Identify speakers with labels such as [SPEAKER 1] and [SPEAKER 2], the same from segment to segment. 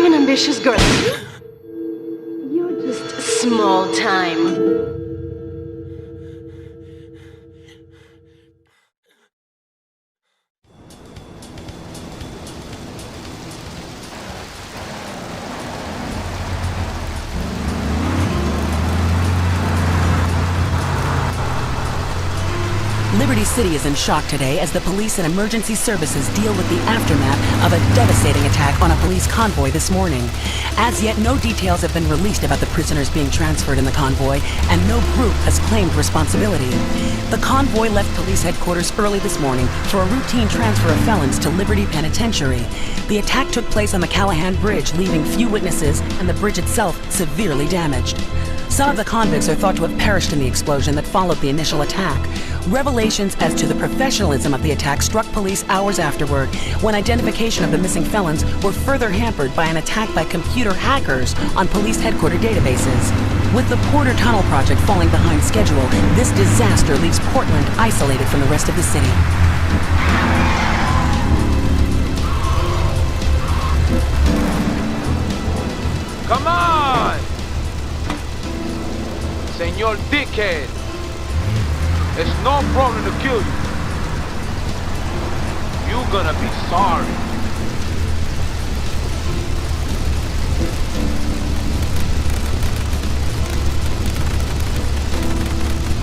[SPEAKER 1] being an ambitious girl. You're just small time.
[SPEAKER 2] Liberty City is in shock today as the police and emergency services deal with the aftermath of a devastating attack on a police convoy this morning. As yet, no details have been released about the prisoners being transferred in the convoy, and no group has claimed responsibility. The convoy left police headquarters early this morning for a routine transfer of felons to Liberty Penitentiary. The attack took place on the Callahan Bridge, leaving few witnesses and the bridge itself severely damaged. Some of the convicts are thought to have perished in the explosion that followed the initial attack. Revelations as to the professionalism of the attack struck police hours afterward, when identification of the missing felons were further hampered by an attack by computer hackers on police headquarters databases. With the Porter Tunnel project falling behind schedule, this disaster leaves Portland isolated from the rest of the city.
[SPEAKER 3] Come on! Senor Dickhead! It's no problem to kill you. You're gonna be sorry.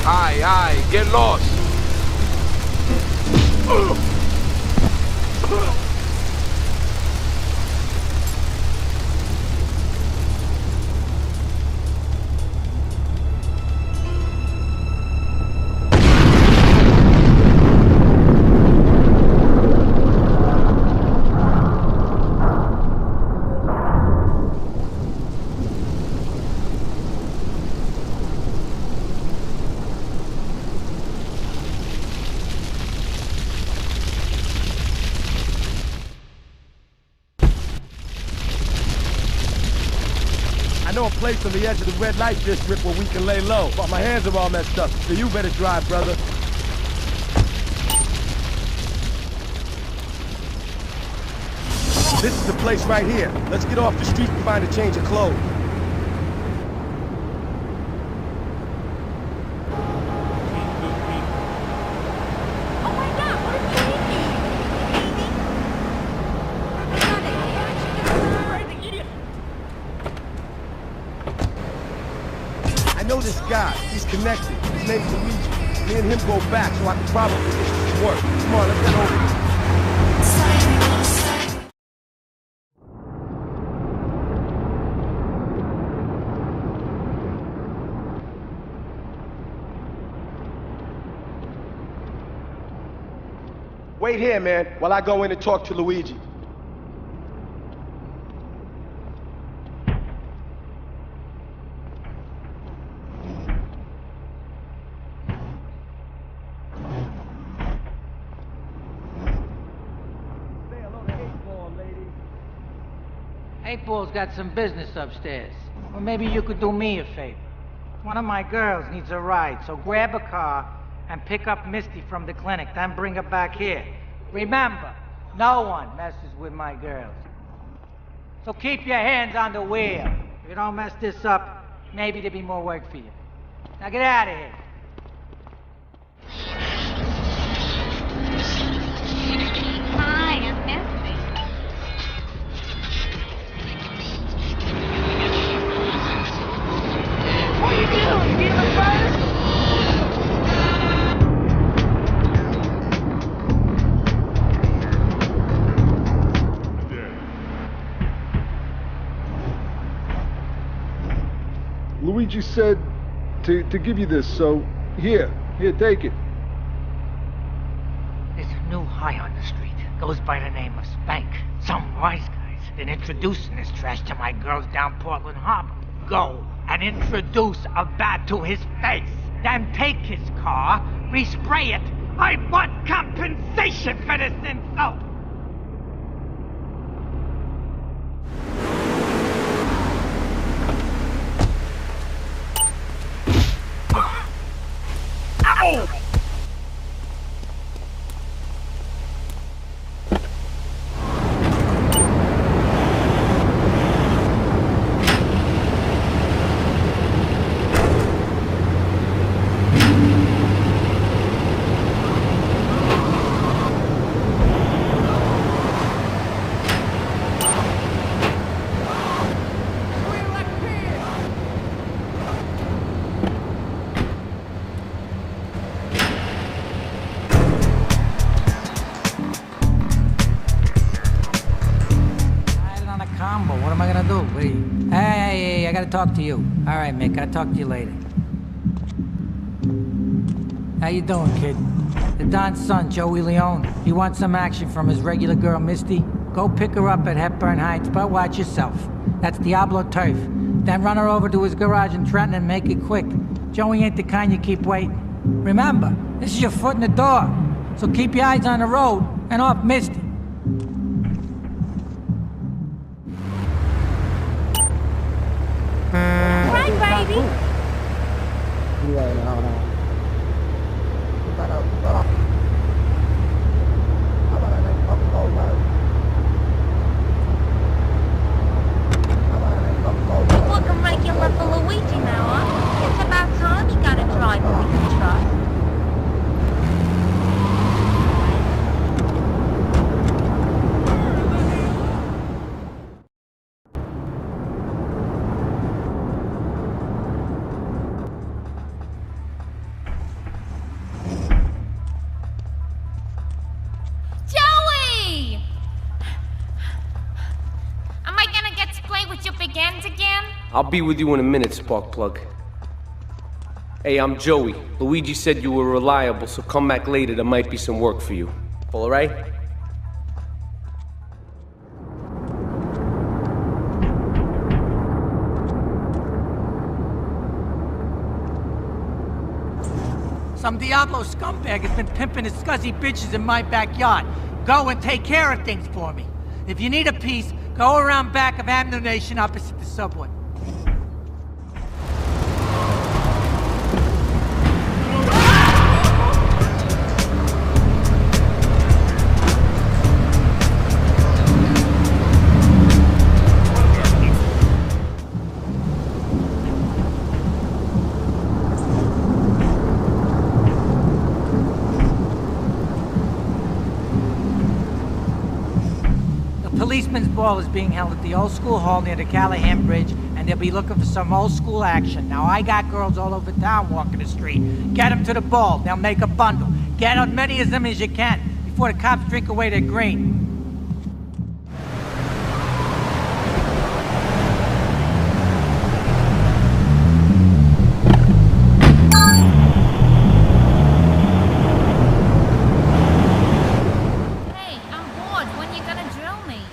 [SPEAKER 3] Aye, get lost.
[SPEAKER 4] I know a place on the edge of the red light district where we can lay low, but my hands are all messed up, so you better drive, brother. This is the place right here. Let's get off the street and find a change of clothes. I know this guy. He's connected. His name's Luigi. Me and him go back, so I can probably get this to work. Come on, let's get over here. Wait here, man, while I go in and talk to Luigi.
[SPEAKER 5] Eight Ball's got some business upstairs. Well, maybe you could do me a favor. One of my girls needs a ride, so grab a car and pick up Misty from the clinic, then bring her back here. Remember, no one messes with my girls. So keep your hands on the wheel. If you don't mess this up, maybe there'll be more work for you. Now get out of here.
[SPEAKER 6] Hi, I'm Misty.
[SPEAKER 5] What are you doing? You getting the first?
[SPEAKER 4] Luigi said to give you this, so here, take it.
[SPEAKER 5] There's a new high on the street. Goes by the name of SPANK. Some wise guys been introducing this trash to my girls down Portland Harbor. Go and introduce a bat to his face. Then take his car, respray it. I want compensation for this insult. gonna do? What are you... Hey, I gotta talk to you. All right, Mick, I'll talk to you later. How you doing, kid? The Don's son, Joey Leone. He wants some action from his regular girl, Misty. Go pick her up at Hepburn Heights, but watch yourself. That's Diablo turf. Then run her over to his garage in Trenton and make it quick. Joey ain't the kind you keep waiting. Remember, this is your foot in the door. So keep your eyes on the road and off Misty.
[SPEAKER 6] Right, baby. Looking regular for Luigi now, huh? It's about time you got a driver we can trust. Joey! Am I gonna get to play with your big ends again?
[SPEAKER 3] I'll be with you in a minute, Sparkplug. Hey, I'm Joey. Luigi said you were reliable, so come back later. There might be some work for you. All right?
[SPEAKER 5] Some Diablo scumbag has been pimping his scuzzy bitches in my backyard. Go and take care of things for me. If you need a piece, go around back of Ammunition opposite the subway. Policeman's ball is being held at the old school hall near the Callahan Bridge, and they'll be looking for some old school action. Now, I got girls all over town walking the street. Get them to the ball. They'll make a bundle. Get as many of them as you can before the cops drink away their green.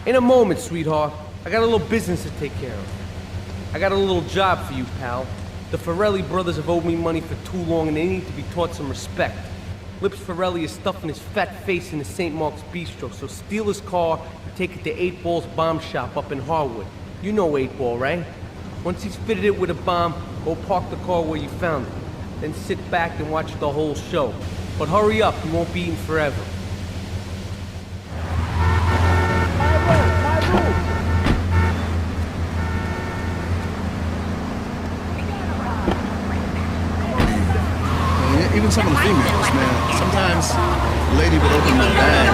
[SPEAKER 3] In a moment, sweetheart. I got a little business to take care of. I got a little job for you, pal. The Farrelly brothers have owed me money for too long and they need to be taught some respect. Lips Farrelly is stuffing his fat face in the St. Mark's Bistro, so steal his car and take it to 8 Ball's bomb shop up in Harwood. You know 8 Ball, right? Once he's fitted it with a bomb, go park the car where you found it. Then sit back and watch the whole show. But hurry up, he won't be eating forever.
[SPEAKER 7] Even some of the females, man. Sometimes a lady would open the bag.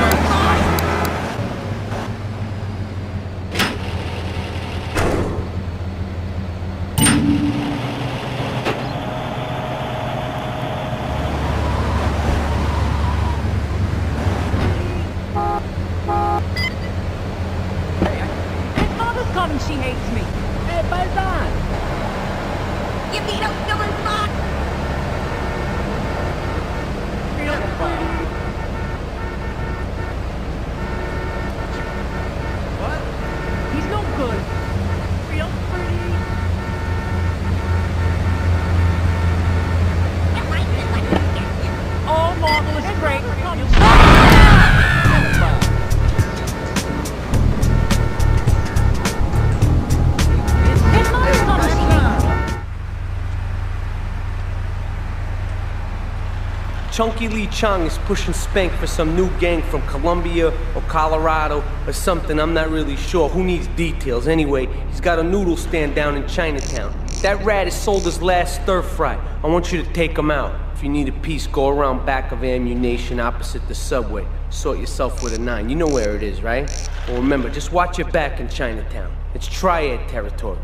[SPEAKER 1] His mother's coming, she hates me. Hey, Baldan! You beat up Dylan's box! What? He's no good. Real pretty. Oh, marvelous, great.
[SPEAKER 3] Chunky Lee Chong is pushing Spank for some new gang from Colombia or Colorado or something, I'm not really sure. Who needs details? Anyway, he's got a noodle stand down in Chinatown. That rat has sold his last stir-fry. I want you to take him out. If you need a piece, go around back of Ammunition opposite the subway. Sort yourself with a 9. You know where it is, right? Well, remember, just watch your back in Chinatown. It's triad territory.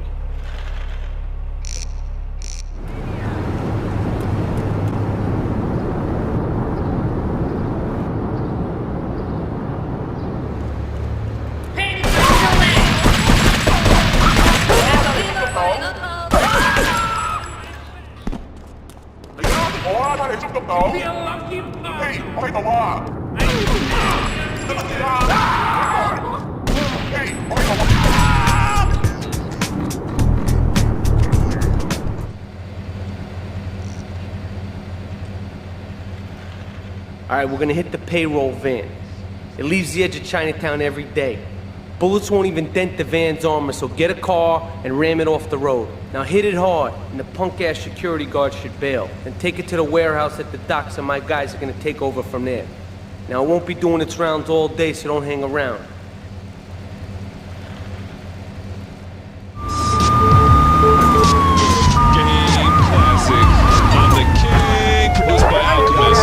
[SPEAKER 3] Alright, we're gonna hit the payroll van. It leaves the edge of Chinatown every day. Bullets won't even dent the van's armor, so get a car and ram it off the road. Now hit it hard, and the punk-ass security guard should bail. Then take it to the warehouse at the docks, and my guys are gonna take over from there. Now it won't be doing its rounds all day, so don't hang around.
[SPEAKER 8] Game classic. I'm the king, produced by Alchemist.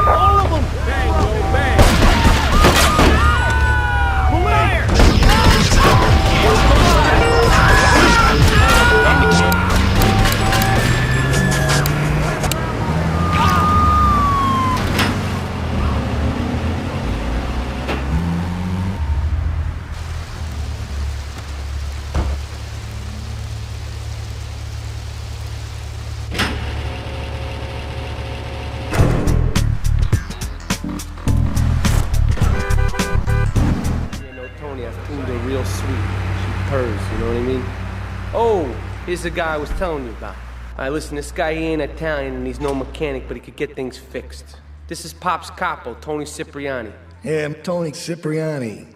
[SPEAKER 4] All of them! Bang, yo, bang!
[SPEAKER 3] Real sweet. She purrs, you know what I mean? Oh, here's the guy I was telling you about. Alright, listen, this guy, he ain't Italian and he's no mechanic, but he could get things fixed. This is Pop's Capo, Toni Cipriani.
[SPEAKER 9] Yeah, I'm Toni Cipriani.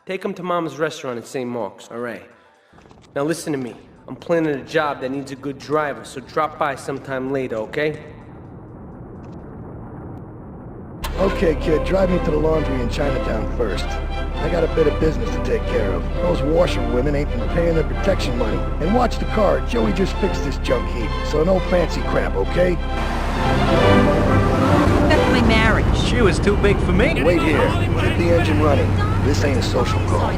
[SPEAKER 3] Take him to Mama's restaurant in St. Mark's, alright? Now listen to me. I'm planning a job that needs a good driver, so drop by sometime later, okay?
[SPEAKER 9] Okay, kid, drive me to the laundry in Chinatown first. I got a bit of business to take care of. Those washerwomen ain't been paying their protection money. And watch the car. Joey just fixed this junk heap, so no fancy crap, okay?
[SPEAKER 1] That's my marriage.
[SPEAKER 10] She was too big for me.
[SPEAKER 9] Wait here. Keep the engine running. This ain't a social call.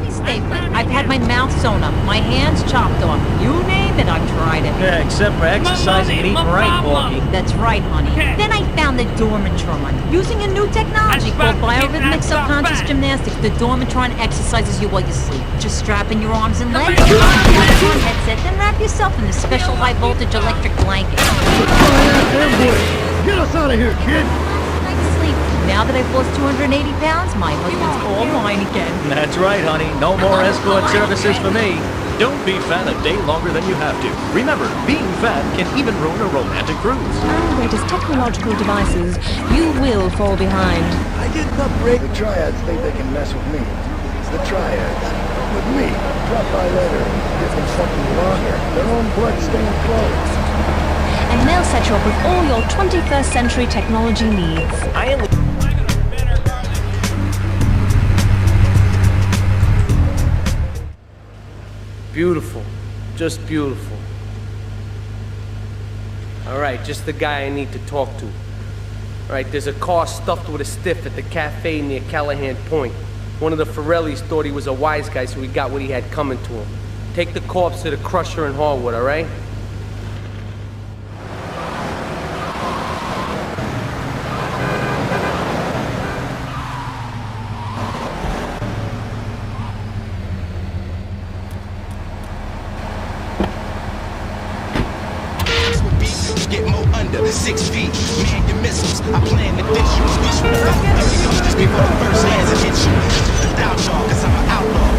[SPEAKER 1] Stay put. I've had my mouth sewn up, my hands chopped off. You name it, I've tried it.
[SPEAKER 10] Yeah, except for exercising and eating right, Porky.
[SPEAKER 1] That's right, honey. Then I found the Dormitron. Using a new technology called biorhythmic subconscious gymnastics, the Dormitron exercises you while you sleep. Just strap in your arms and legs, put on a headset, then wrap yourself in the special high voltage electric blanket.
[SPEAKER 9] Get us out of here, kid!
[SPEAKER 1] Night's sleep. Now that I've lost 280 pounds, my husband's all mine again.
[SPEAKER 10] That's right, honey. No more escort services for me. Don't be fat a day longer than you have to. Remember, being fat can even ruin a romantic cruise.
[SPEAKER 11] Latest technological devices, you will fall behind.
[SPEAKER 9] I didn't upgrade. The Triads think they can mess with me. It's the Triads. With me. Drop by later. Give them something longer. Their own blood-stained clothes.
[SPEAKER 11] And they'll set you up with all your 21st century technology needs.
[SPEAKER 3] Beautiful. Just beautiful. Alright, just the guy I need to talk to. Alright, there's a car stuffed with a stiff at the cafe near Callahan Point. One of the Farrellis thought he was a wise guy, so he got what he had coming to him. Take the corpse to the crusher in Harwood, alright?
[SPEAKER 12] Get more under 6 feet. Man, your missiles. I plan to dish you. Just before the first hands that hit you. Without y'all, cause I'm an outlaw.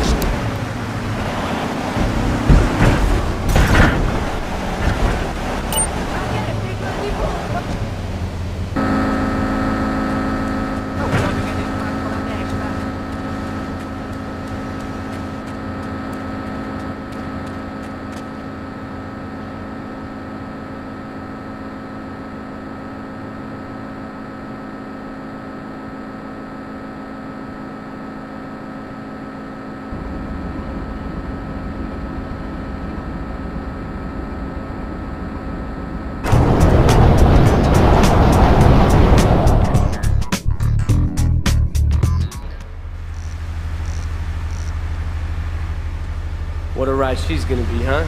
[SPEAKER 3] What a ride she's gonna be, huh?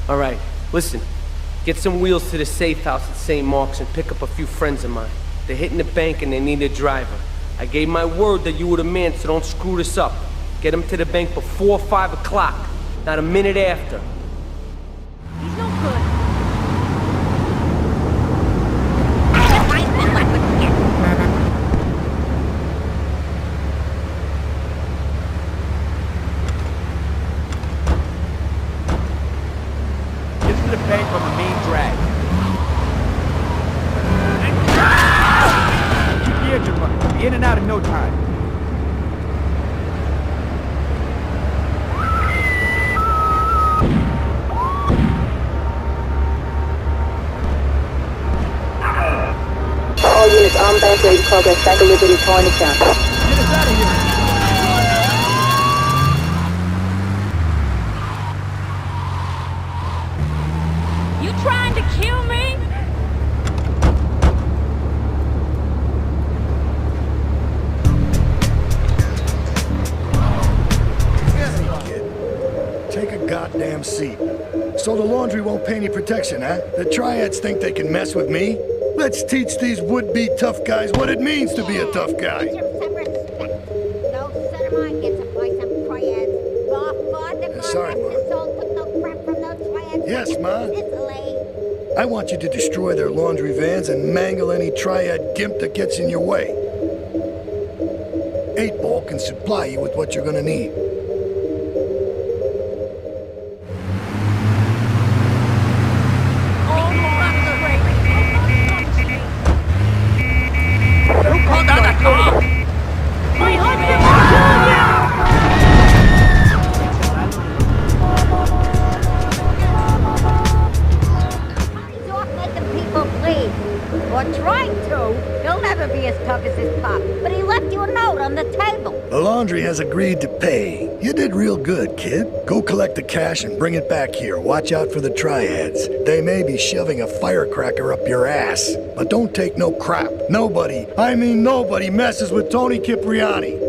[SPEAKER 3] Alright, listen. Get some wheels to the safe house at St. Mark's and pick up a few friends of mine. They're hitting the bank and they need a driver. I gave my word that you were the man, so don't screw this up. Get them to the bank before 5 o'clock, not a minute after.
[SPEAKER 1] He's no good.
[SPEAKER 13] Operator progress, Bank of Liberty, Chinatown.
[SPEAKER 4] Get us out of here.
[SPEAKER 6] You trying to kill me?
[SPEAKER 9] Take a goddamn seat. So the laundry won't pay any protection, huh? The triads think they can mess with me? Let's teach these would-be tough guys what it means to be a tough guy. Sorry, Ma. Yes, Ma. I want you to destroy their laundry vans and mangle any triad gimp that gets in your way. 8-Ball can supply you with what you're gonna need. Has agreed to pay. You did real good, kid. Go collect the cash and bring it back here. Watch out for the triads. They may be shoving a firecracker up your ass. But don't take no crap. Nobody, I mean nobody, messes with Toni Cipriani.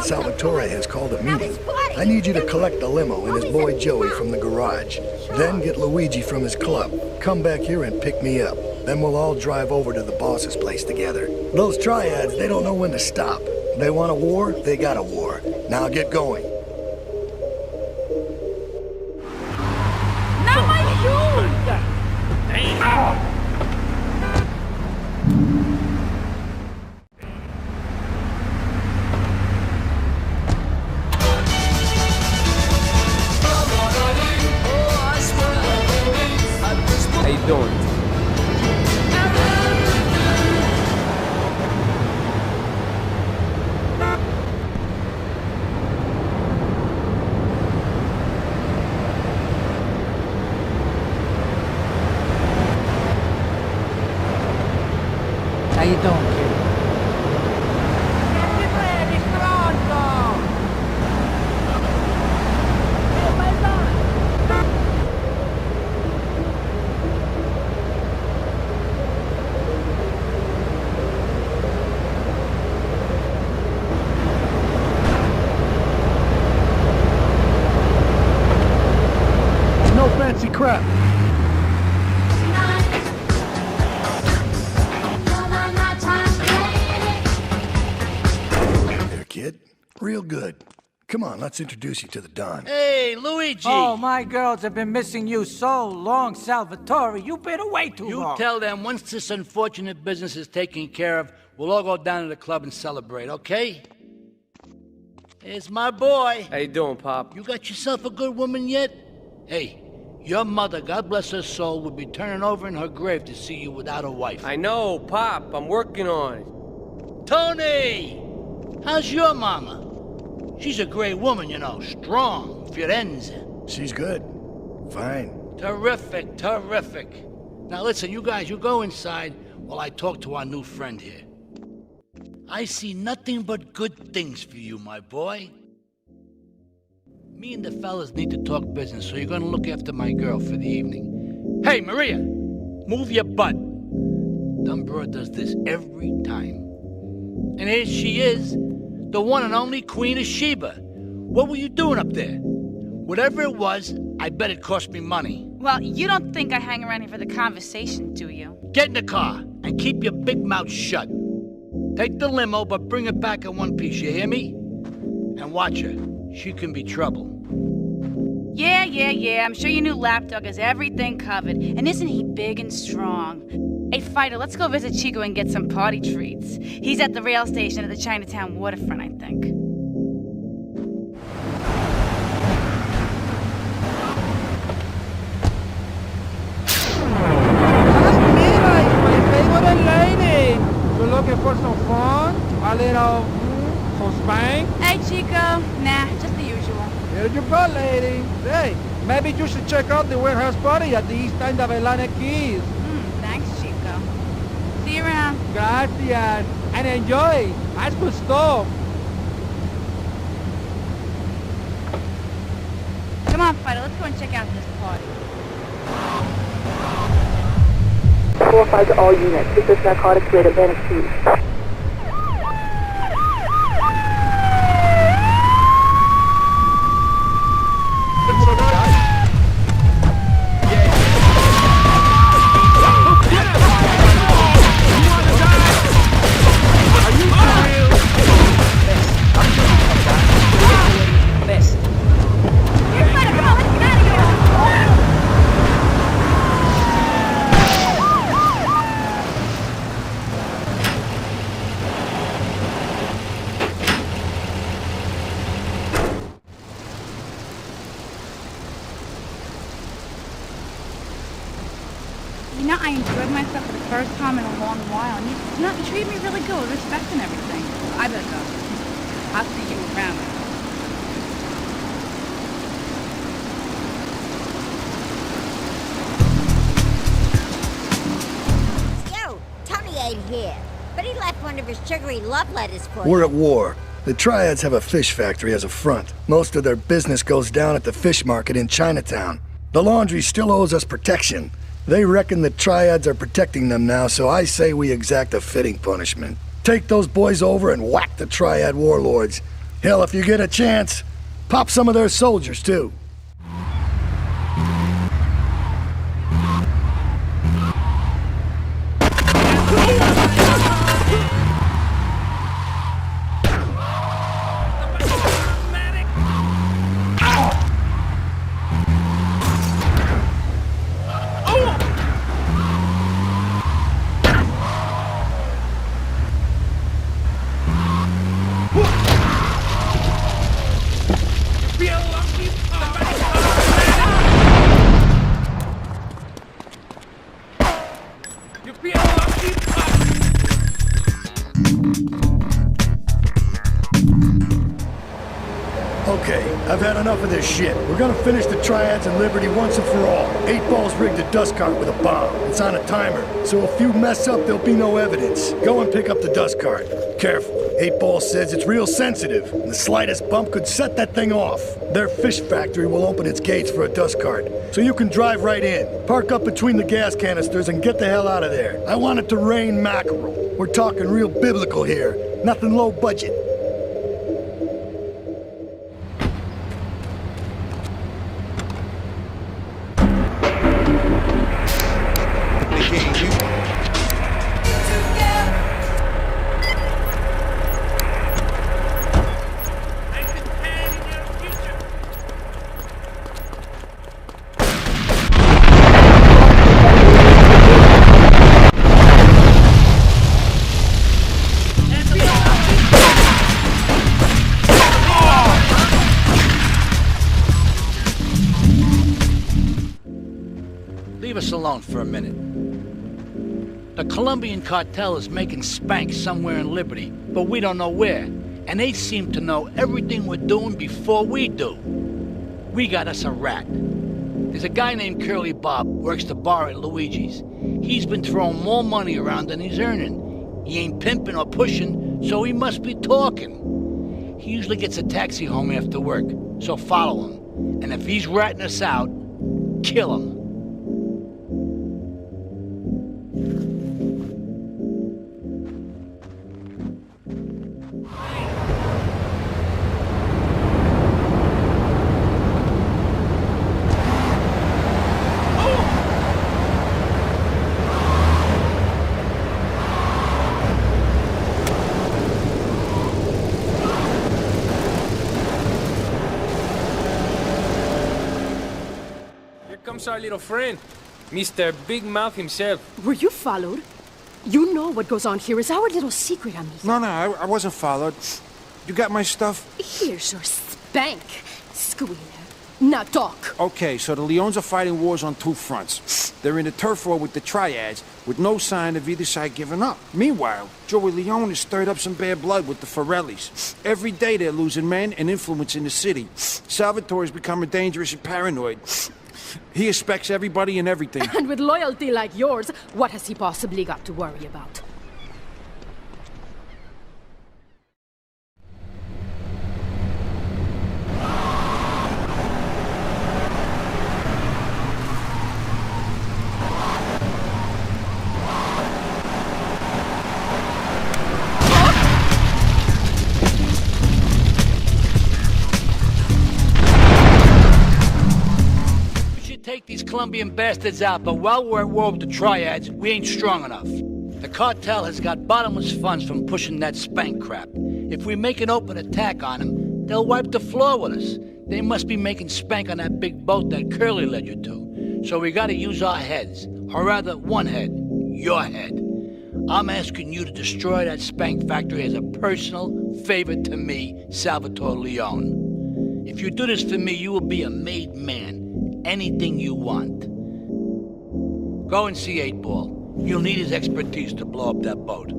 [SPEAKER 9] Salvatore has called a meeting. I need you to collect the limo and his boy Joey from the garage. Then get Luigi from his club. Come back here and pick me up. Then we'll all drive over to the boss's place together. Those triads, they don't know when to stop. They want a war, they got a war. Now get going.
[SPEAKER 6] Not my shoes!
[SPEAKER 3] How you doing?
[SPEAKER 5] How you doing, kid?
[SPEAKER 9] Fancy crap. There, kid. Real good. Come on, let's introduce you to the Don.
[SPEAKER 5] Hey, Luigi! Oh, my girls have been missing you so long, Salvatore. You've been away too long.
[SPEAKER 14] You tell them once this unfortunate business is taken care of, we'll all go down to the club and celebrate, okay? It's my boy.
[SPEAKER 3] How you doing, Pop?
[SPEAKER 14] You got yourself a good woman yet? Hey, your mother, God bless her soul, would be turning over in her grave to see you without a wife.
[SPEAKER 3] I know, Pop. I'm working on it.
[SPEAKER 14] Tony! How's your mama? She's a great woman, you know. Strong. Firenze.
[SPEAKER 9] She's good. Fine.
[SPEAKER 14] Terrific, terrific. Now listen, you guys, you go inside while I talk to our new friend here. I see nothing but good things for you, my boy. Me and the fellas need to talk business, so you're gonna look after my girl for the evening. Hey, Maria, move your butt. Dumb broad does this every time. And here she is, the one and only Queen of Sheba. What were you doing up there? Whatever it was, I bet it cost me money.
[SPEAKER 15] Well, you don't think I hang around here for the conversation, do you?
[SPEAKER 14] Get in the car and keep your big mouth shut. Take the limo, but bring it back in one piece, you hear me? And watch her. She can be trouble.
[SPEAKER 15] Yeah. I'm sure your new lapdog has everything covered. And isn't he big and strong? Hey, Fighter, let's go visit Chico and get some party treats. He's at the rail station at the Chinatown waterfront, I think.
[SPEAKER 5] We're looking for some fun, a little, some spank.
[SPEAKER 15] Hey, Chico. Nah, just the usual.
[SPEAKER 5] Here you go, lady. Hey, maybe you should check out the warehouse party at the east end of Atlantic Keys.
[SPEAKER 15] Thanks, Chico. See you around.
[SPEAKER 5] Gracias. And enjoy. That's good stuff.
[SPEAKER 15] Come on, Fighter, let's go and check out this party.
[SPEAKER 13] 4-5 to all units. This is narcotics rate Atlantic Keys.
[SPEAKER 15] You know, I enjoyed myself for the first time in a long while, and you treated me really good with respect and everything. I better go. I'll see you around.
[SPEAKER 16] Yo, Tony ain't here, but he left one of his sugary love letters for you.
[SPEAKER 9] We're at war. The Triads have a fish factory as a front. Most of their business goes down at the fish market in Chinatown. The laundry still owes us protection. They reckon the Triads are protecting them now, so I say we exact a fitting punishment. Take those boys over and whack the Triad warlords. Hell, if you get a chance, pop some of their soldiers, too. Okay, I've had enough of this shit. We're gonna finish the Triads and Liberty once and for all. 8 Ball's rigged a dust cart with a bomb. It's on a timer, so if you mess up, there'll be no evidence. Go and pick up the dust cart. Careful. 8 Ball says it's real sensitive, and the slightest bump could set that thing off. Their fish factory will open its gates for a dust cart, so you can drive right in. Park up between the gas canisters and get the hell out of there. I want it to rain mackerel. We're talking real biblical here. Nothing low budget.
[SPEAKER 14] Leave us alone for a minute. The Colombian cartel is making SPANK somewhere in Liberty, but we don't know where. And they seem to know everything we're doing before we do. We got us a rat. There's a guy named Curly Bob, works the bar at Luigi's. He's been throwing more money around than he's earning. He ain't pimping or pushing, so he must be talking. He usually gets a taxi home after work, so follow him. And if he's ratting us out, kill him.
[SPEAKER 17] comes our little friend, Mr. Big Mouth himself.
[SPEAKER 18] Were you followed? You know what goes on here is our little secret, amigo.
[SPEAKER 19] No, I wasn't followed. You got my stuff?
[SPEAKER 18] Here's your spank, squealer. Now talk.
[SPEAKER 19] Okay, so the Leones are fighting wars on two fronts. They're in a turf war with the Triads, with no sign of either side giving up. Meanwhile, Joey Leone has stirred up some bad blood with the Farrellis. Every day they're losing men and influence in the city. Salvatore's becoming dangerous and paranoid. He expects everybody and everything.
[SPEAKER 18] And with loyalty like yours, what has he possibly got to worry about?
[SPEAKER 14] Take these Colombian bastards out, but while we're at war with the Triads, we ain't strong enough. The cartel has got bottomless funds from pushing that SPANK crap. If we make an open attack on them, they'll wipe the floor with us. They must be making SPANK on that big boat that Curly led you to. So we gotta use our heads, or rather one head, your head. I'm asking you to destroy that SPANK factory as a personal favor to me, Salvatore Leone. If you do this for me, you will be a made man. Anything you want. Go and see 8-Ball. You'll need his expertise to blow up that boat.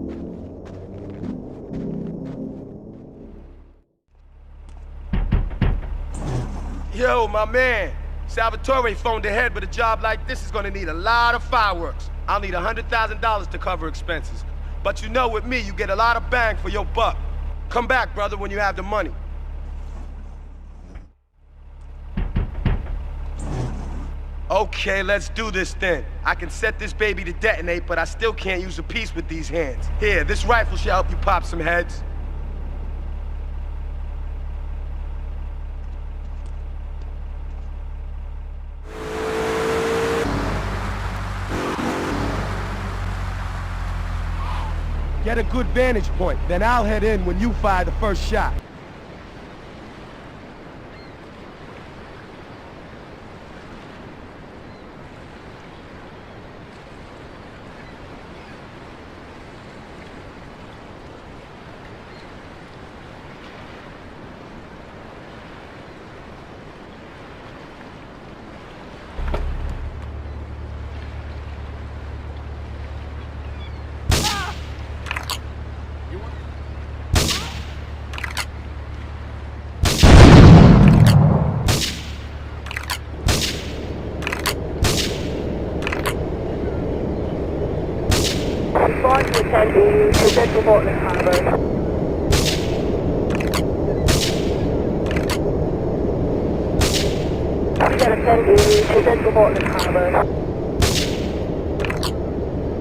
[SPEAKER 4] Yo, my man. Salvatore phoned ahead, but a job like this is gonna need a lot of fireworks. I'll need $100,000 to cover expenses. But you know with me, you get a lot of bang for your buck. Come back, brother, when you have the money. Okay, let's do this then. I can set this baby to detonate, but I still can't use a piece with these hands. Here, this rifle should help you pop some heads. Get a good vantage point, then I'll head in when you fire the first shot.
[SPEAKER 13] Respond to 10 EU to Central Portland Harbor. We got a 10 EU to Central Portland Harbor.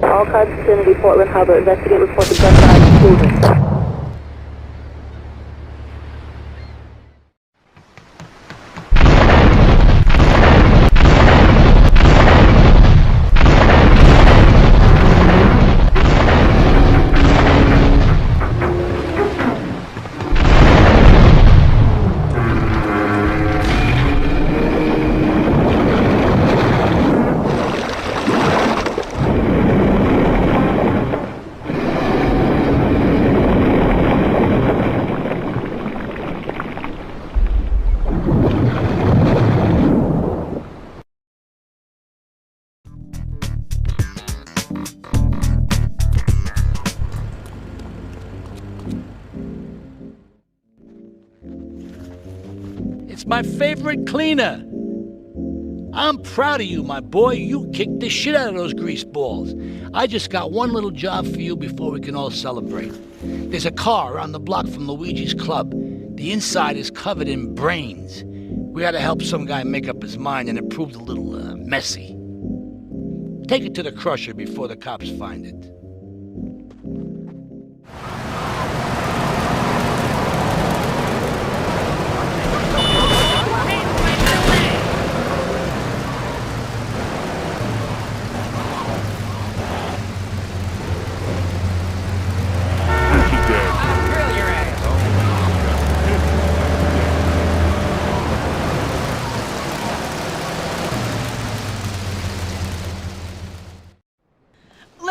[SPEAKER 13] All cars vicinity Portland Harbor. Investigate reports of gunfire explosions.
[SPEAKER 14] It's my favorite cleaner. I'm proud of you, my boy. You kicked the shit out of those grease balls. I just got one little job for you before we can all celebrate. There's a car around the block from Luigi's club. The inside is covered in brains. We had to help some guy make up his mind, and it proved a little messy. Take it to the crusher before the cops find it.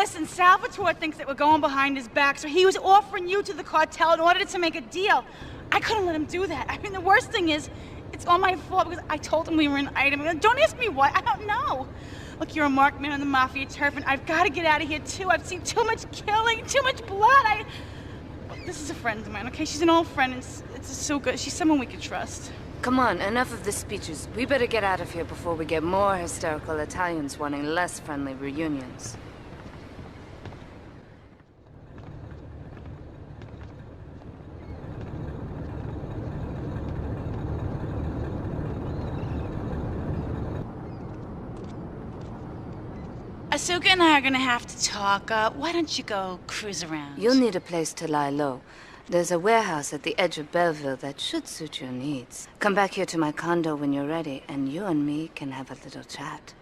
[SPEAKER 15] listen, Salvatore thinks that we're going behind his back, so he was offering you to the cartel in order to make a deal. I couldn't let him do that. I mean, the worst thing is, it's all my fault because I told him we were an item. Don't ask me why, I don't know. Look, you're a marked man on the Mafia turf, and I've got to get out of here, too. I've seen too much killing, too much blood. This is a friend of mine, okay? She's an old friend, and it's so good. She's someone we can trust.
[SPEAKER 20] Come on, enough of the speeches. We better get out of here before we get more hysterical Italians wanting less friendly reunions.
[SPEAKER 15] Asuka and I are gonna have to talk. Why don't you go cruise around?
[SPEAKER 20] You'll need a place to lie low. There's a warehouse at the edge of Belleville that should suit your needs. Come back here to my condo when you're ready, and you and me can have a little chat.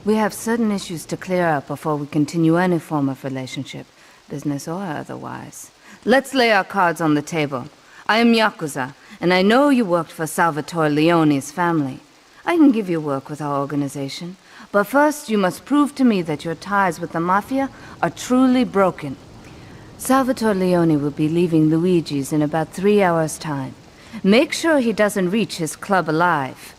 [SPEAKER 20] We have certain issues to clear up before we continue any form of relationship, business or otherwise. Let's lay our cards on the table. I am Yakuza, and I know you worked for Salvatore Leone's family. I can give you work with our organization, but first you must prove to me that your ties with the Mafia are truly broken. Salvatore Leone will be leaving Luigi's in about 3 hours' time. Make sure he doesn't reach his club alive.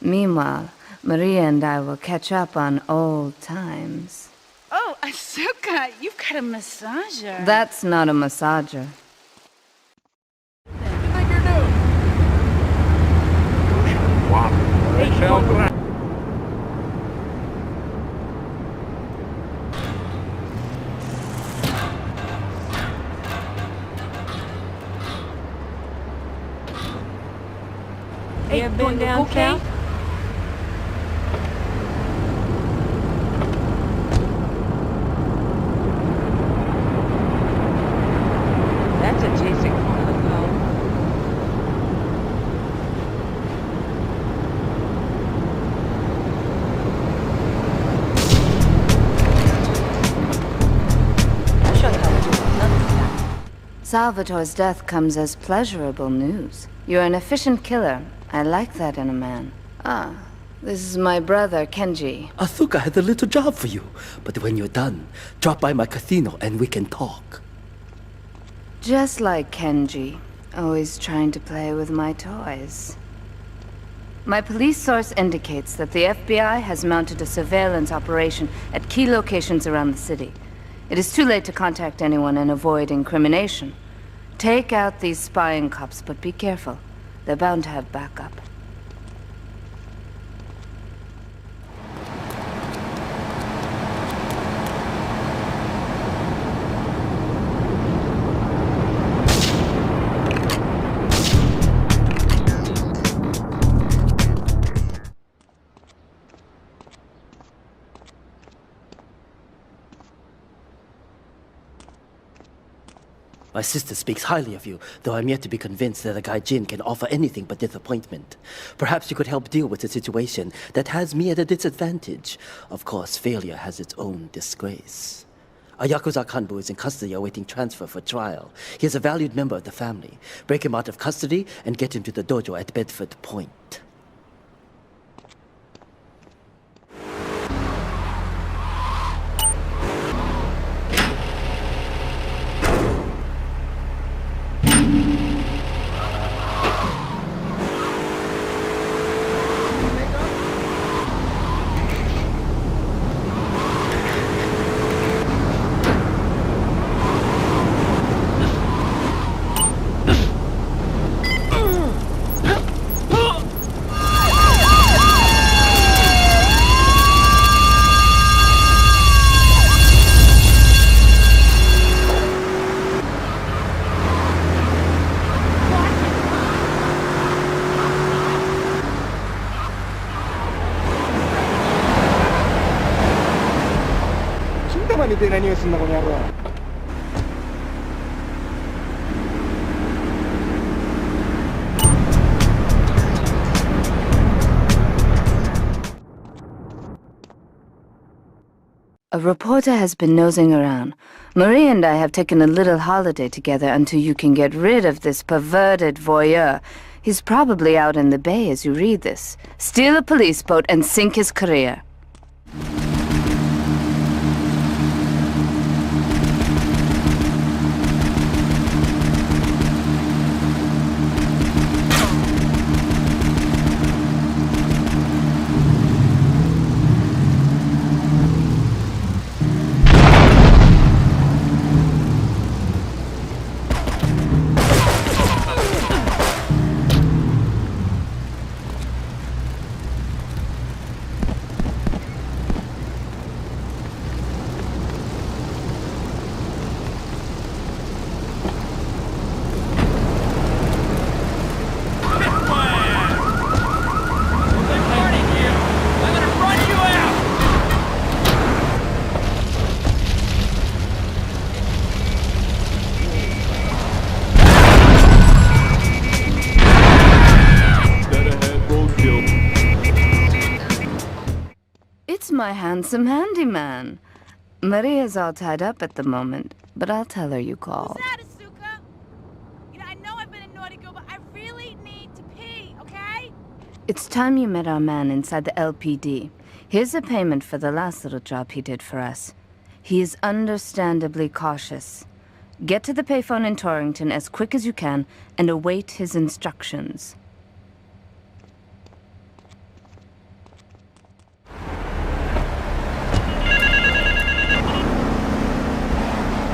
[SPEAKER 20] Meanwhile, Maria and I will catch up on old times.
[SPEAKER 15] Oh, Asuka, you've got a massager.
[SPEAKER 20] That's not a massager.
[SPEAKER 1] You ever been down south? That's a tasty corner of home. I'll show you how to do it.
[SPEAKER 20] Salvatore's death comes as pleasurable news. You're an efficient killer. I like that in a man. Ah, this is my brother, Kenji.
[SPEAKER 21] Asuka has a little job for you, but when you're done, drop by my casino and we can talk.
[SPEAKER 20] Just like Kenji, always trying to play with my toys. My police source indicates that the FBI has mounted a surveillance operation at key locations around the city. It is too late to contact anyone and avoid incrimination. Take out these spying cops, but be careful. They're bound to have backup.
[SPEAKER 21] My sister speaks highly of you, though I'm yet to be convinced that a guy Jin can offer anything but disappointment. Perhaps you could help deal with a situation that has me at a disadvantage. Of course, failure has its own disgrace. A Yakuza Kanbu is in custody awaiting transfer for trial. He is a valued member of the family. Break him out of custody and get him to the dojo at Bedford Point.
[SPEAKER 20] A reporter has been nosing around. Marie and I have taken a little holiday together until you can get rid of this perverted voyeur. He's probably out in the bay as you read this. Steal a police boat and sink his career. My handsome handyman. Maria's all tied up at the moment, but I'll tell her you called.
[SPEAKER 15] Who's that, Asuka? You know, I know I've been a naughty girl, but I really need to pee, okay?
[SPEAKER 20] It's time you met our man inside the LPD. Here's a payment for the last little job he did for us. He is understandably cautious. Get to the payphone in Torrington as quick as you can and await his instructions.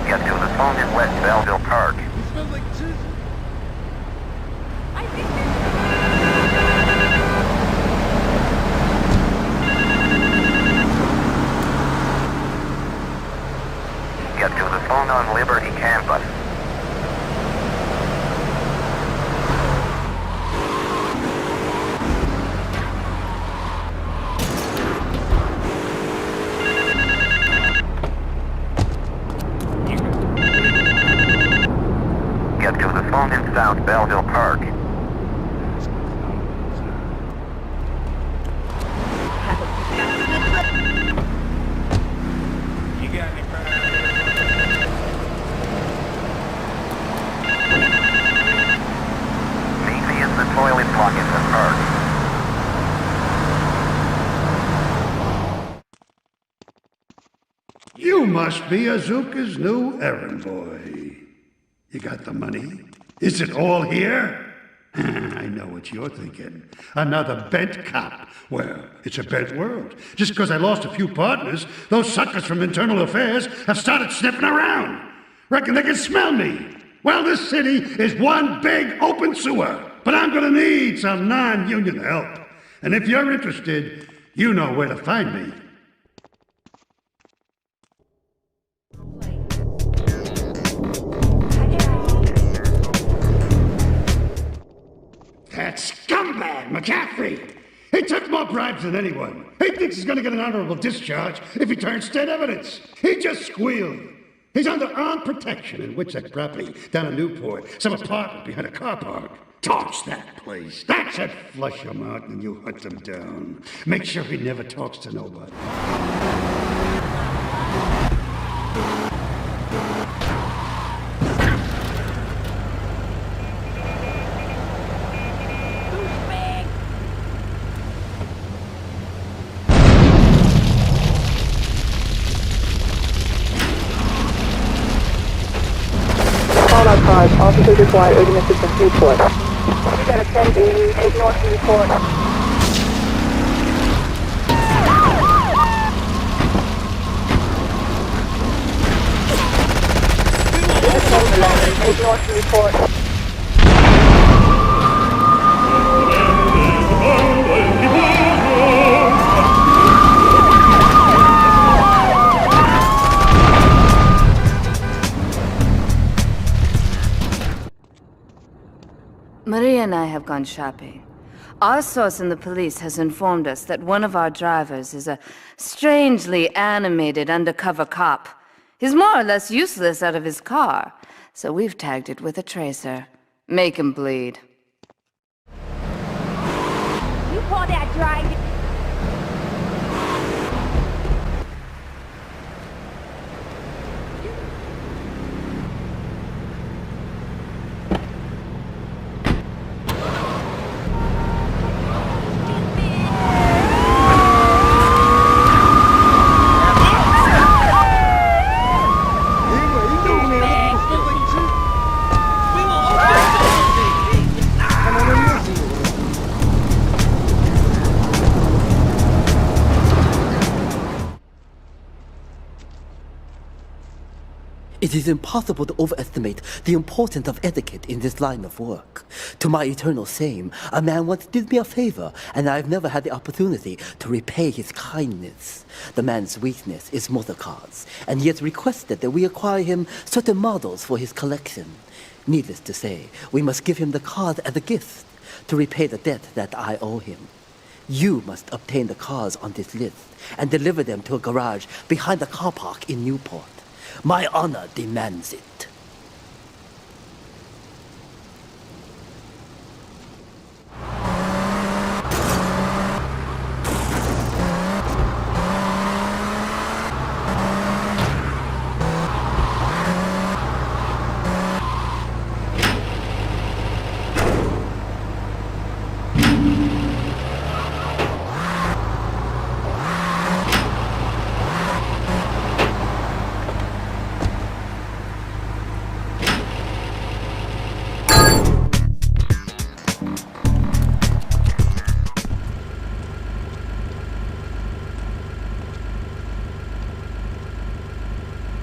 [SPEAKER 2] Get to the phone in West Belleville Park. Get to the phone on Liberty campus. Get to the phone in South Belleville Park. You got me, bro. Meet me in the toilet block in the park.
[SPEAKER 22] You must be Azuka's new errand boy. You got the money? Is it all here? I know what you're thinking. Another bent cop. Well, it's a bent world. Just because I lost a few partners, those suckers from Internal Affairs have started sniffing around. Reckon they can smell me. Well, this city is one big open sewer. But I'm gonna need some non-union help. And if you're interested, you know where to find me. That scumbag, McCaffrey! He took more bribes than anyone. He thinks he's gonna get an honorable discharge if he turns state evidence. He just squealed. He's under armed protection in Witchek property down in Newport, some apartment behind a car park. Torch that place. That should flush him out and you hunt him down. Make sure he never talks to nobody.
[SPEAKER 13] Officers require urgent assistance. Newport. You got a 10B. Take north to Newport. Take north to Newport.
[SPEAKER 20] Maria and I have gone shopping. Our source in the police has informed us that one of our drivers is a strangely animated undercover cop. He's more or less useless out of his car, so we've tagged it with a tracer. Make him bleed.
[SPEAKER 6] You call that driving?
[SPEAKER 21] It is impossible to overestimate the importance of etiquette in this line of work. To my eternal shame, a man once did me a favor, and I've never had the opportunity to repay his kindness. The man's weakness is motor cars, and he has requested that we acquire him certain models for his collection. Needless to say, we must give him the cars as a gift to repay the debt that I owe him. You must obtain the cars on this list and deliver them to a garage behind the car park in Newport. My honor demands it.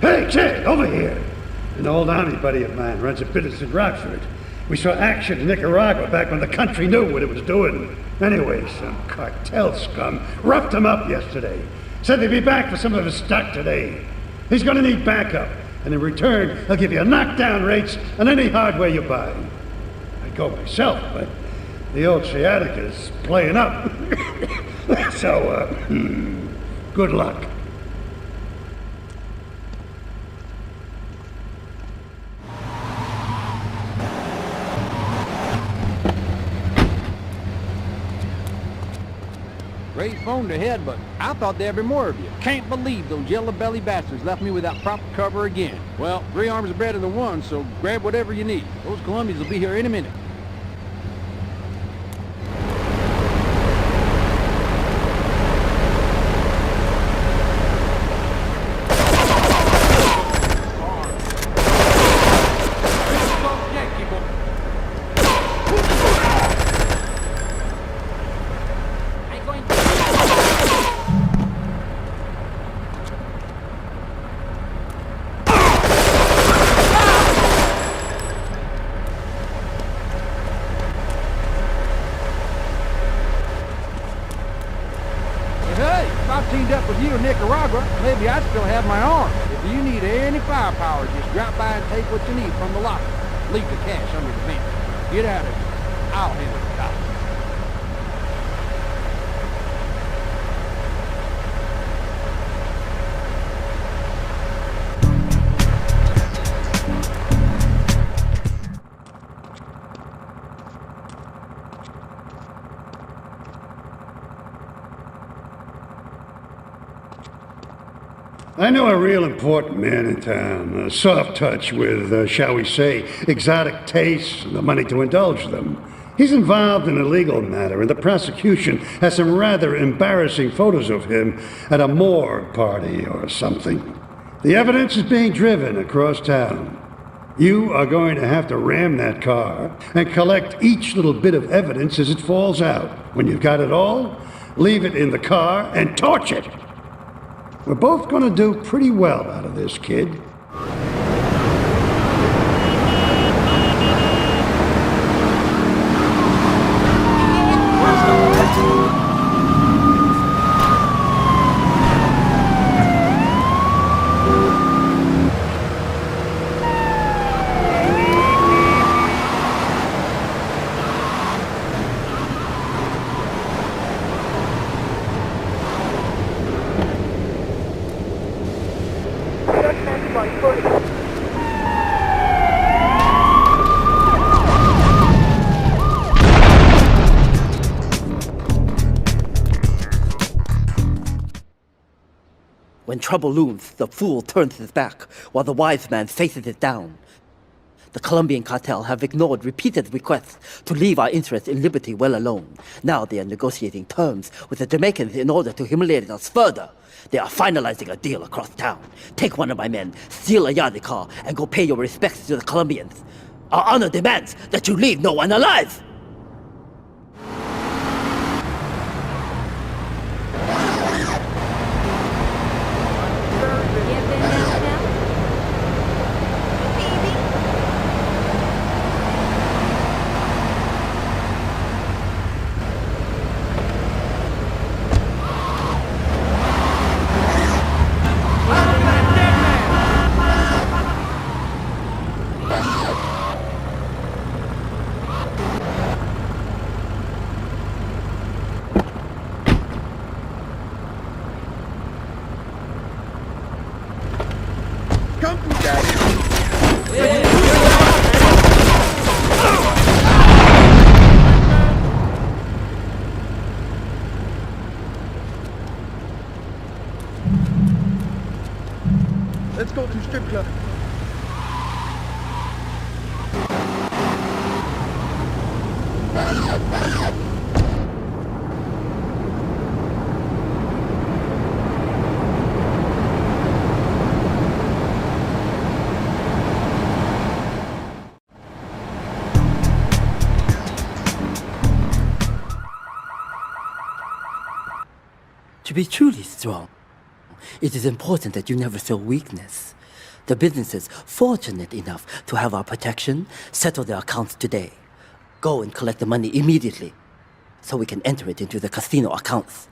[SPEAKER 22] Hey, Jay, over here. An old army buddy of mine runs a business in Rockford. We saw action in Nicaragua back when the country knew what it was doing. Anyway, some cartel scum roughed him up yesterday. Said they'd be back for some of his stock today. He's gonna need backup, and in return, he'll give you knockdown rates on any hardware you buy. I'd go myself, but the old sciatica's playing up. So, good luck.
[SPEAKER 19] Great phone ahead, but I thought there'd be more of you. Can't believe those yellow-belly bastards left me without proper cover again. Well, 3 arms are better than 1, so grab whatever you need. Those Colombians will be here any minute. Nicaragua, maybe I'd still have my arm. If you need any firepower, just drop by and take what you need from the locker. Leave the cash under the bench. Get out of here. I'll handle the dollar.
[SPEAKER 22] I know a real important man in town, a soft touch with, shall we say, exotic tastes and the money to indulge them. He's involved in a legal matter, and the prosecution has some rather embarrassing photos of him at a morgue party or something. The evidence is being driven across town. You are going to have to ram that car and collect each little bit of evidence as it falls out. When you've got it all, leave it in the car and torch it. We're both gonna do pretty well out of this, kid.
[SPEAKER 21] When trouble looms, the fool turns his back, while the wise man faces it down. The Colombian cartel have ignored repeated requests to leave our interests in liberty well alone. Now they are negotiating terms with the Jamaicans in order to humiliate us further. They are finalizing a deal across town. Take one of my men, steal a Yardie car, and go pay your respects to the Colombians. Our honor demands that you leave no one alive!
[SPEAKER 9] come through, Daddy. Let's go to strip club.
[SPEAKER 21] To be truly strong, it is important that you never show weakness. The businesses fortunate enough to have our protection settle their accounts today. Go and collect the money immediately, so we can enter it into the casino accounts.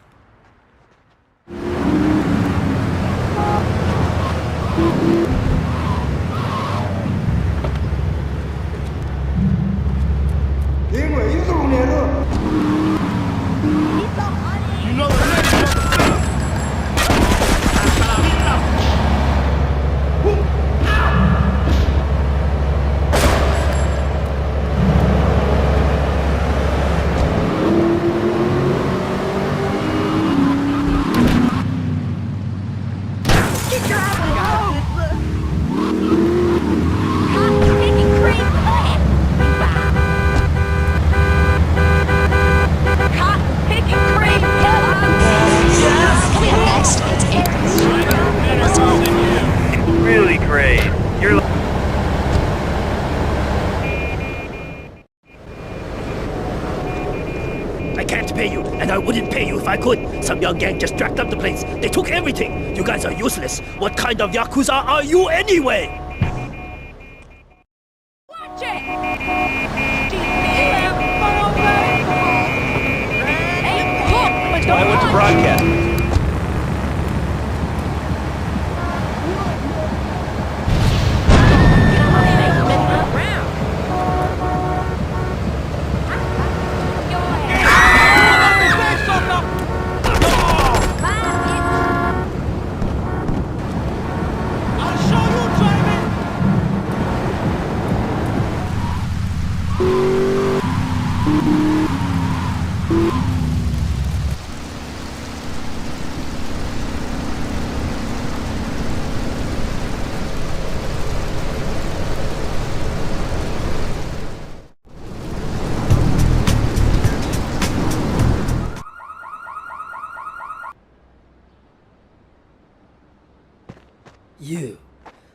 [SPEAKER 2] Really great. You're
[SPEAKER 21] I can't pay you, and I wouldn't pay you if I could. Some young gang just jacked up the place. They took everything. You guys are useless. What kind of Yakuza are you anyway?
[SPEAKER 15] Watch it!
[SPEAKER 10] I went to broadcast.
[SPEAKER 21] You.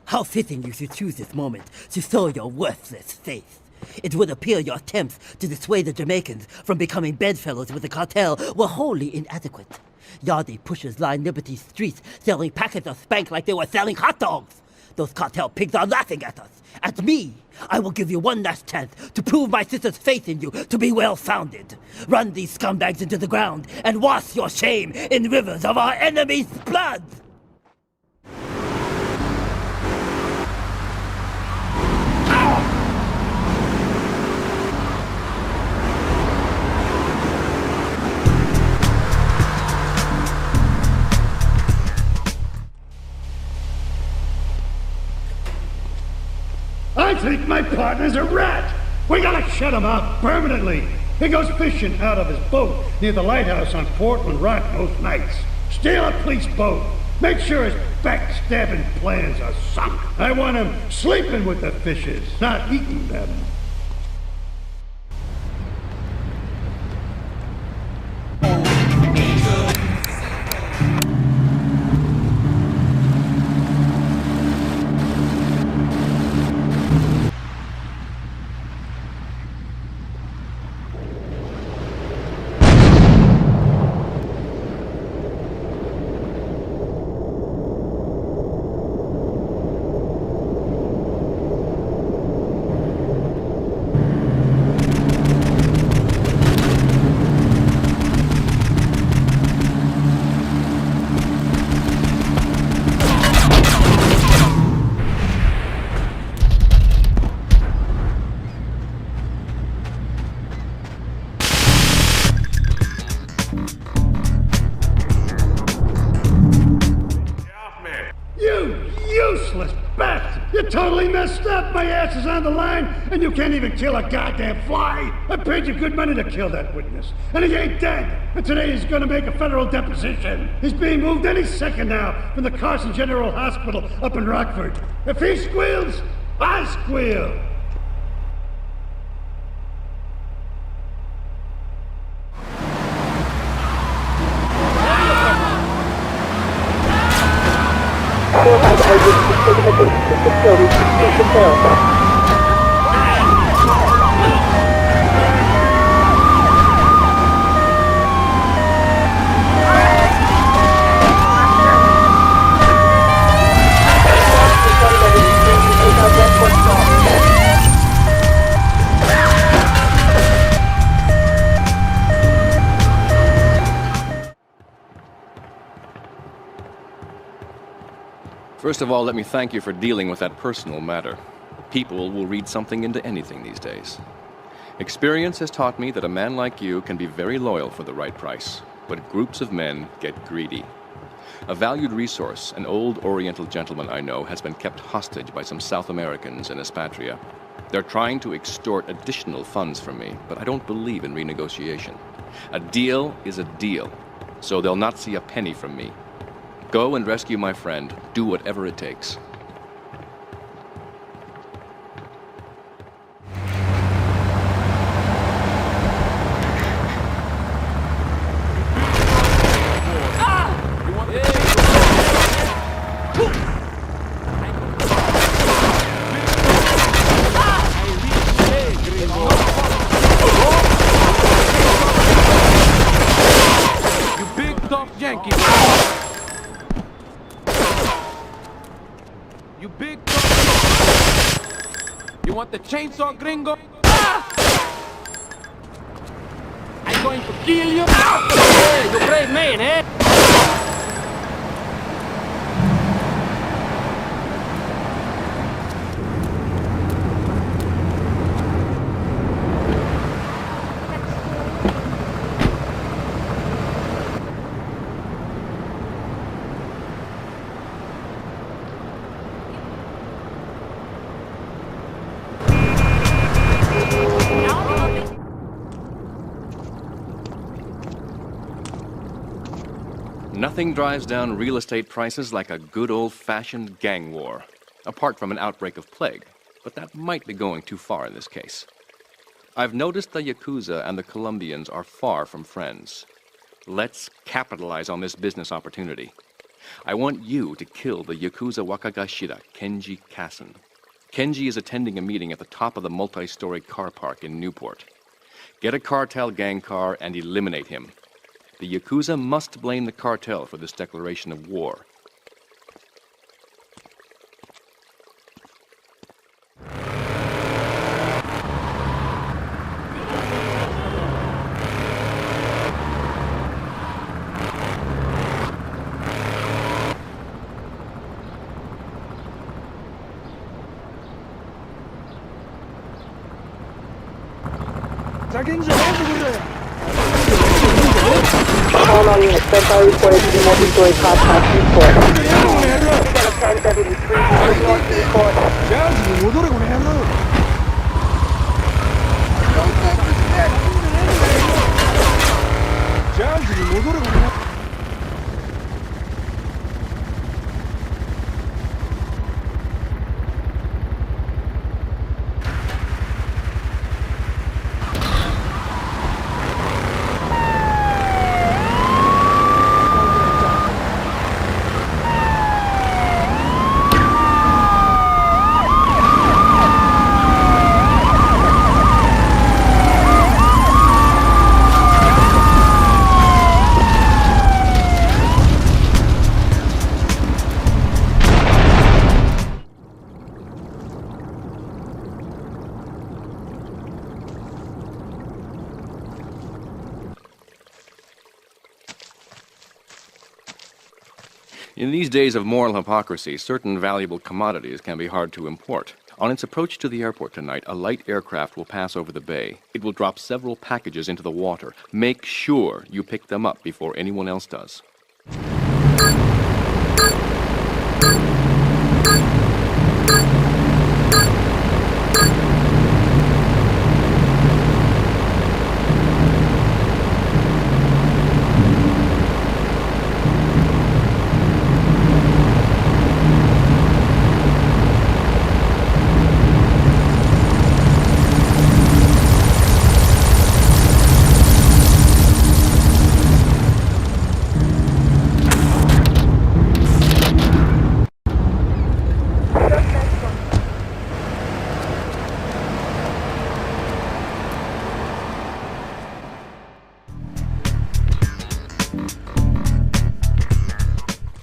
[SPEAKER 21] How fitting you should choose this moment to show your worthless face. It would appear your attempts to dissuade the Jamaicans from becoming bedfellows with the cartel were wholly inadequate. Yardie pushers line Liberty streets selling packets of SPANK like they were selling hot dogs. Those cartel pigs are laughing at us. At me. I will give you one last chance to prove my sister's faith in you to be well-founded. Run these scumbags into the ground and wash your shame in rivers of our enemies' blood!
[SPEAKER 22] I think my partner's a rat. We gotta shut him out permanently. He goes fishing out of his boat near the lighthouse on Portland Rock most nights. Steal a police boat. Make sure his backstabbing plans are sunk. I want him sleeping with the fishes, not eating them. mess! You totally messed up! My ass is on the line, and you can't even kill a goddamn fly! I paid you good money to kill that witness, and he ain't dead! And today he's gonna make a federal deposition! He's being moved any second now from the Carson General Hospital up in Rockford. If he squeals, I squeal!
[SPEAKER 7] First of all, let me thank you for dealing with that personal matter. People will read something into anything these days. Experience has taught me that a man like you can be very loyal for the right price, but groups of men get greedy. A valued resource, an old Oriental gentleman I know, has been kept hostage by some South Americans in Espatria. They're trying to extort additional funds from me, but I don't believe in renegotiation. A deal is a deal, so they'll not see a penny from me. Go and rescue my friend. Do whatever it takes.
[SPEAKER 3] You big tough Yankee. You big You want the chainsaw, gringo? I'm going to kill you. Hey, you brave man, eh?
[SPEAKER 7] Nothing drives down real estate prices like a good old-fashioned gang war, apart from an outbreak of plague, but that might be going too far in this case. I've noticed the Yakuza and the Colombians are far from friends. Let's capitalize on this business opportunity. I want you to kill the Yakuza Wakagashira, Kenji Kasen. Kenji is attending a meeting at the top of the multi-story car park in Newport. Get a cartel gang car and eliminate him. The Yakuza must blame the cartel for this declaration of war.
[SPEAKER 13] All on units, so far reported to be multi-story car park Newport. We got a 1073 North Newport.
[SPEAKER 7] In these days of moral hypocrisy, certain valuable commodities can be hard to import. On its approach to the airport tonight, a light aircraft will pass over the bay. It will drop several packages into the water. Make sure you pick them up before anyone else does.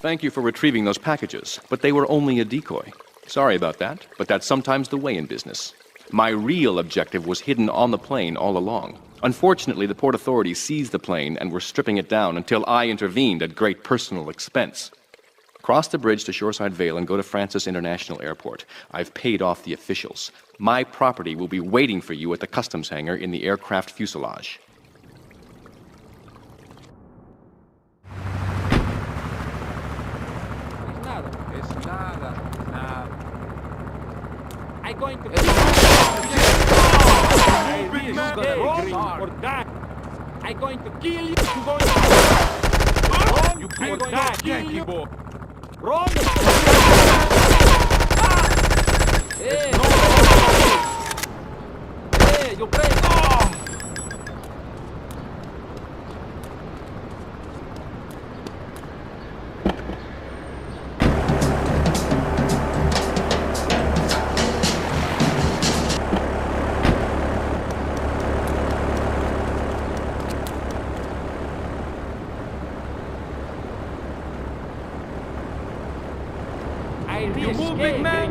[SPEAKER 7] Thank you for retrieving those packages, but they were only a decoy. Sorry about that, but that's sometimes the way in business. My real objective was hidden on the plane all along. Unfortunately, the port authorities seized the plane and were stripping it down until I intervened at great personal expense. Cross the bridge to Shoreside Vale and go to Francis International Airport. I've paid off the officials. My property will be waiting for you at the customs hangar in the aircraft fuselage.
[SPEAKER 17] I'm going to kill you. Or die. I'm going to kill you. You're going to run. You I'm going to kill you. Run. Hey, you play. You move, big man.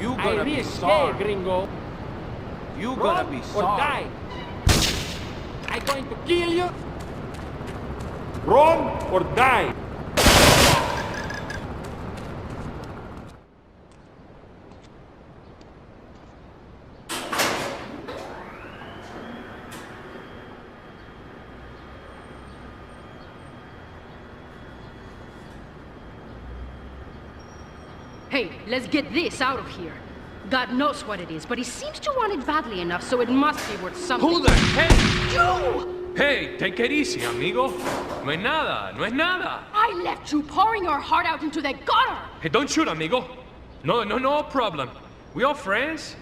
[SPEAKER 17] You gonna be sorry, gringo. You gonna be sorry. Or die. I'm going to kill you. Run or die.
[SPEAKER 18] Hey, let's get this out of here. God knows what it is, but he seems to want it badly enough, so it must be worth something.
[SPEAKER 17] Who the heck?
[SPEAKER 18] You!
[SPEAKER 17] Hey, take it easy, amigo. No es nada, no es nada.
[SPEAKER 18] I left you pouring your heart out into the gutter.
[SPEAKER 17] Hey, don't shoot, amigo. No problem. We all friends.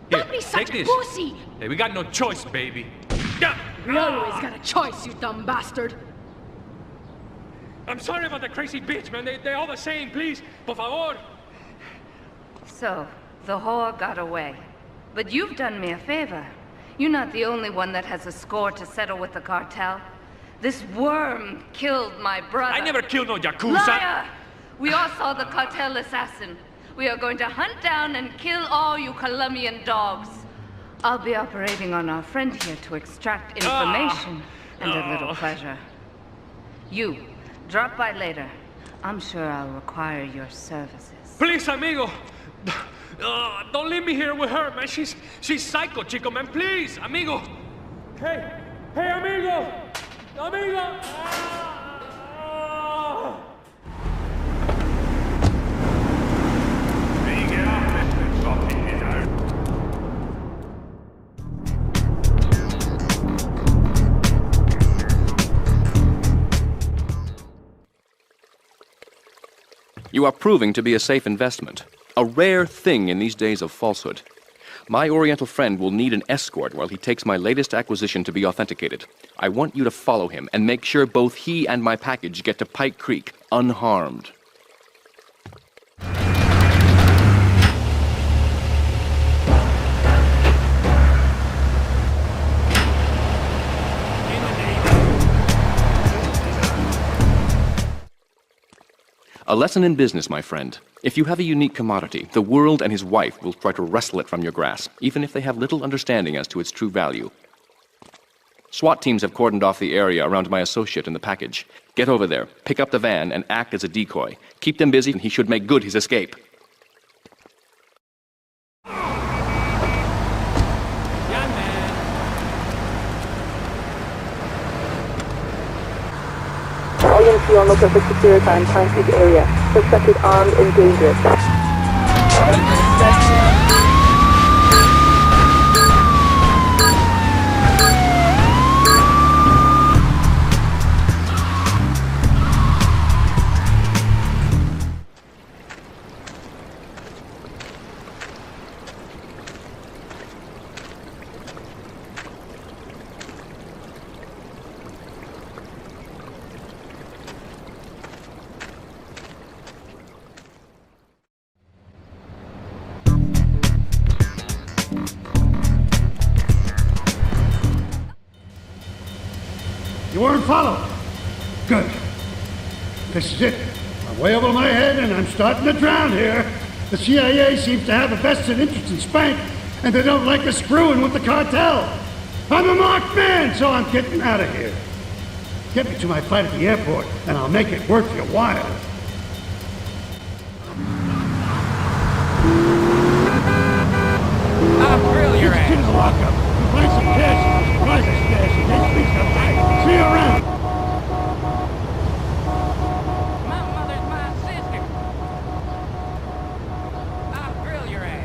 [SPEAKER 17] Here,
[SPEAKER 18] Don't be such
[SPEAKER 17] take
[SPEAKER 18] a
[SPEAKER 17] this.
[SPEAKER 18] pussy!
[SPEAKER 17] Hey, we got no choice, baby. Yeah.
[SPEAKER 18] We always got a choice, you dumb bastard.
[SPEAKER 17] I'm sorry about the crazy bitch, man. They're all the same. Please, por favor.
[SPEAKER 20] So, the whore got away. But you've done me a favor. You're not the only one that has a score to settle with the cartel. This worm killed my brother.
[SPEAKER 17] I never killed no Yakuza.
[SPEAKER 20] Liar! We all saw the cartel assassin. We are going to hunt down and kill all you Colombian dogs. I'll be operating on our friend here to extract information and a little pleasure. You, drop by later. I'm sure I'll require your services.
[SPEAKER 17] Please, amigo. Don't leave me here with her, man. She's psycho, chico, man. Please, amigo. Hey, amigo. Amigo.
[SPEAKER 7] You are proving to be a safe investment. A rare thing in these days of falsehood. My Oriental friend will need an escort while he takes my latest acquisition to be authenticated. I want you to follow him and make sure both he and my package get to Pike Creek unharmed. A lesson in business, my friend. If you have a unique commodity, the world and his wife will try to wrestle it from your grasp, even if they have little understanding as to its true value. SWAT teams have cordoned off the area around my associate in the package. Get over there, pick up the van, and act as a decoy. Keep them busy, and he should make good his escape.
[SPEAKER 13] All units on local for security and transit area. Suspected armed and dangerous.
[SPEAKER 22] and follow. Good. This is it. I'm way over my head and I'm starting to drown here. The CIA seems to have a vested interest in SPANK, and they don't like us screwing with the cartel. I'm a marked man, so I'm getting out of here. Get me to my flight at the airport, and I'll make it worth your while.
[SPEAKER 8] I'll grill your ass.
[SPEAKER 22] Get in the lockup. You find some cash in the surprise stash and then speak sometime. See you around.
[SPEAKER 8] My mother's my sister. I'll grill your ass.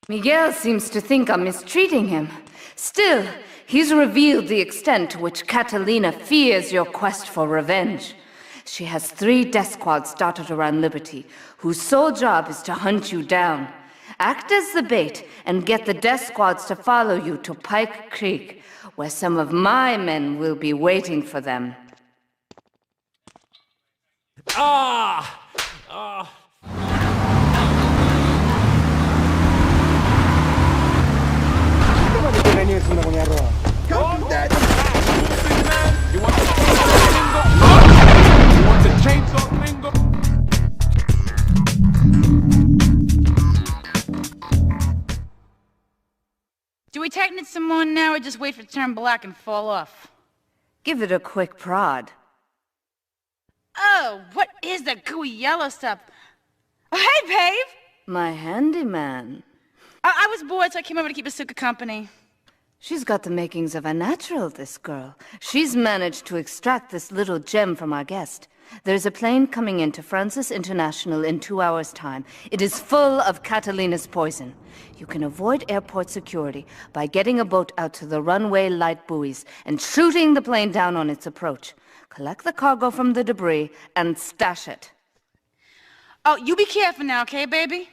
[SPEAKER 20] Miguel seems to think I'm mistreating him. Still, he's revealed the extent to which Catalina fears your quest for revenge. She has 3 death squads dotted around Liberty, whose sole job is to hunt you down. Act as the bait and get the death squads to follow you to Pike Creek, where some of my men will be waiting for them.
[SPEAKER 15] Do we tighten it some more now, or just wait for it to turn black and fall off?
[SPEAKER 20] Give it a quick prod.
[SPEAKER 15] Oh, what is that gooey yellow stuff? Oh, hey, Babe!
[SPEAKER 20] My handyman.
[SPEAKER 15] I was bored, so I came over to keep Asuka company.
[SPEAKER 20] She's got the makings of a natural, this girl. She's managed to extract this little gem from our guest. There's a plane coming into Francis International in 2 hours' time. It is full of Catalina's poison. You can avoid airport security by getting a boat out to the runway light buoys and shooting the plane down on its approach. Collect the cargo from the debris and stash it.
[SPEAKER 15] Oh, you be careful now, okay, baby?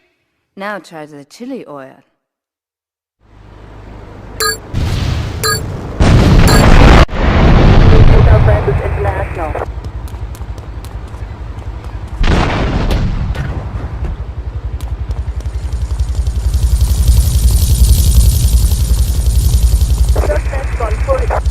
[SPEAKER 20] Now try the chili oil.
[SPEAKER 13] Francis International. Suspects on foot.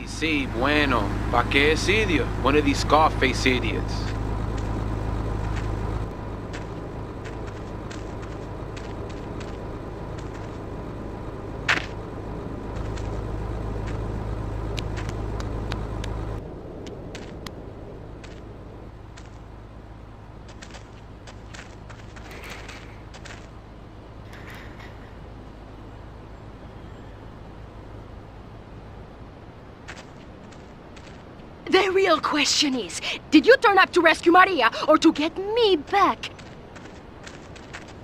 [SPEAKER 11] Sí, bueno. ¿Pa qué es idiot? One of these Scarface idiots.
[SPEAKER 18] The real question is, did you turn up to rescue Maria or to get me back?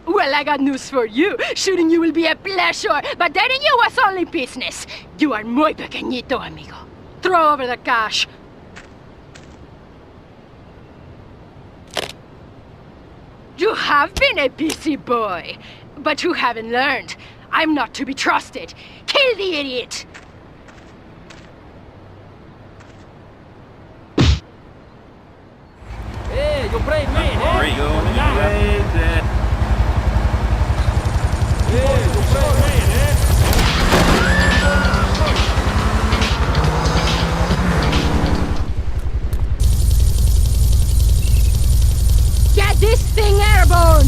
[SPEAKER 18] Well, I got news for you. Shooting you will be a pleasure, but dating you was only business. You are muy pequeñito, amigo. Throw over the cash. You have been a busy boy, but you haven't learned. I'm not to be trusted. Kill the idiot!
[SPEAKER 8] Hey, you break me, eh?
[SPEAKER 23] Break on me,
[SPEAKER 8] Hey, you break me, eh?
[SPEAKER 18] Get this thing airborne!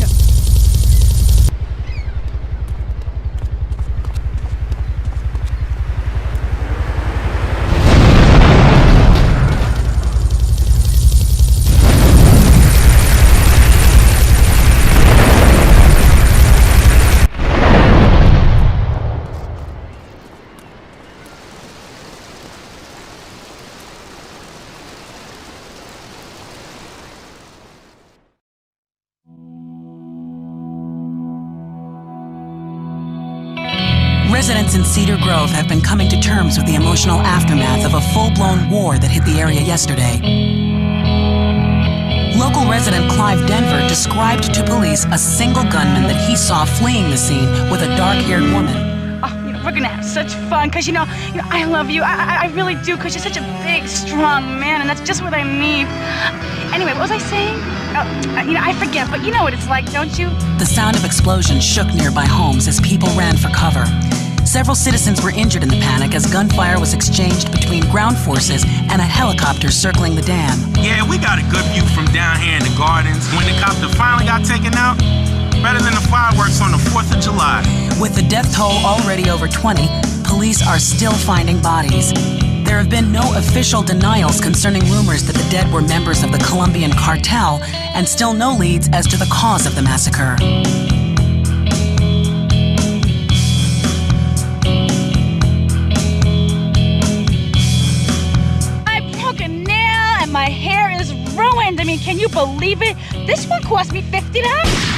[SPEAKER 5] Residents in Cedar Grove have been coming to terms with the emotional aftermath of a full-blown war that hit the area yesterday. Local resident Clive Denver described to police a single gunman that he saw fleeing the scene with a dark-haired woman.
[SPEAKER 15] We're gonna have such fun, cause you know, I love you. I really do, cause you're such a big, strong man, and that's just what I need. Anyway, what was I saying? I forget, but you know what it's like, don't you?
[SPEAKER 5] The sound of explosions shook nearby homes as people ran for cover. Several citizens were injured in the panic as gunfire was exchanged between ground forces and a helicopter circling the dam.
[SPEAKER 12] Yeah, we got a good view from down here in the gardens. When the copter finally got taken out, better than the fireworks on the 4th of July.
[SPEAKER 5] With the death toll already over 20, police are still finding bodies. There have been no official denials concerning rumors that the dead were members of the Colombian cartel, and still no leads as to the cause of the massacre.
[SPEAKER 15] I broke a nail and my hair is ruined. I mean, can you believe it? This one cost me $50.